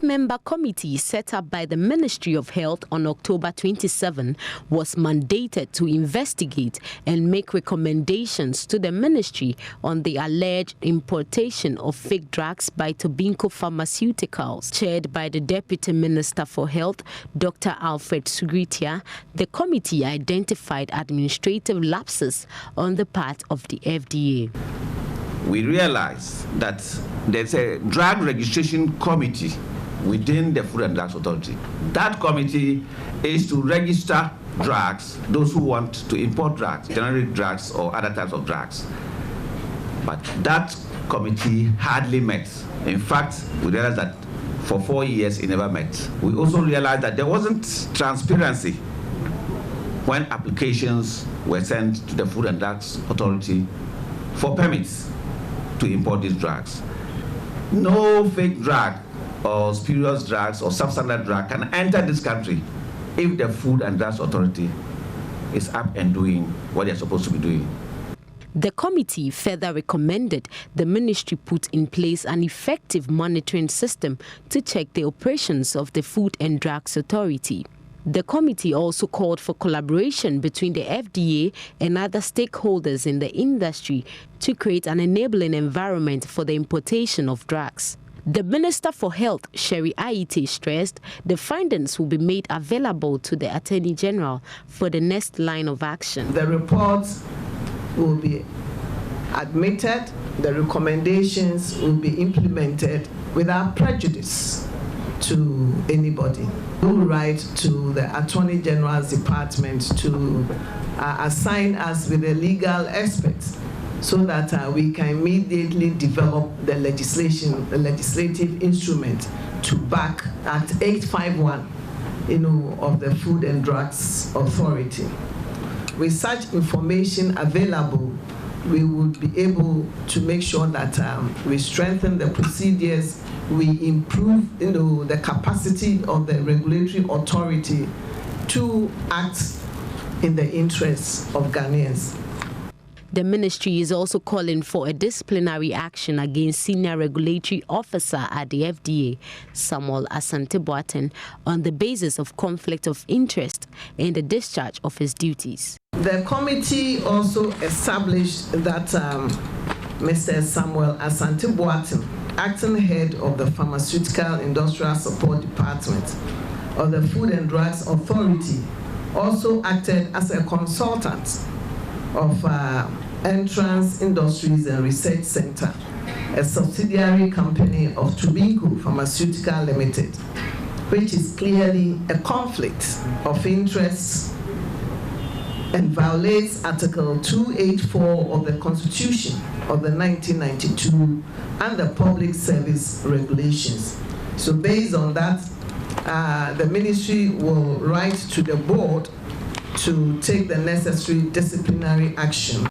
Member committee set up by the Ministry of Health on October 27 was mandated to investigate and make recommendations to the ministry on the alleged importation of fake drugs by Tobinco Pharmaceuticals. Chaired by the Deputy Minister for Health, Dr. Alfred Sugritia, the committee identified administrative lapses on the part of the FDA. We realize that there's a drug registration committee within the Food and Drugs Authority. That committee is to register drugs, those who want to import drugs, generic drugs or other types of drugs. But that committee hardly met. In fact, we realized that for 4 years it never met. We also realized that there wasn't transparency when applications were sent to the Food and Drugs Authority for permits to import these drugs. No fake drug or spurious drugs or substandard drug can enter this country if the Food and Drugs Authority is up and doing what they're supposed to be doing. The committee further recommended the ministry put in place an effective monitoring system to check the operations of the Food and Drugs Authority. The committee also called for collaboration between the FDA and other stakeholders in the industry to create an enabling environment for the importation of drugs. The Minister for Health, Sherry Aite, stressed the findings will be made available to the Attorney General for the next line of action. The reports will be admitted, the recommendations will be implemented without prejudice to anybody. We will write to the Attorney General's Department to assign us with the legal experts so that we can immediately develop the legislative instrument to back Act 851, of the Food and Drugs Authority. With such information available, we would be able to make sure that we strengthen the procedures, we improve the capacity of the regulatory authority to act in the interests of Ghanaians. The ministry is also calling for a disciplinary action against senior regulatory officer at the FDA, Samuel Asante, on the basis of conflict of interest in the discharge of his duties. The committee also established that Mr. Samuel Asante, acting head of the Pharmaceutical Industrial Support Department of the Food and Drugs Authority, also acted as a consultant of Entrance Industries and Research Center, a subsidiary company of Tobinco Pharmaceutical Limited, which is clearly a conflict of interest and violates Article 284 of the Constitution of the 1992 and the Public Service Regulations. So based on that, the ministry will write to the board to take the necessary disciplinary action.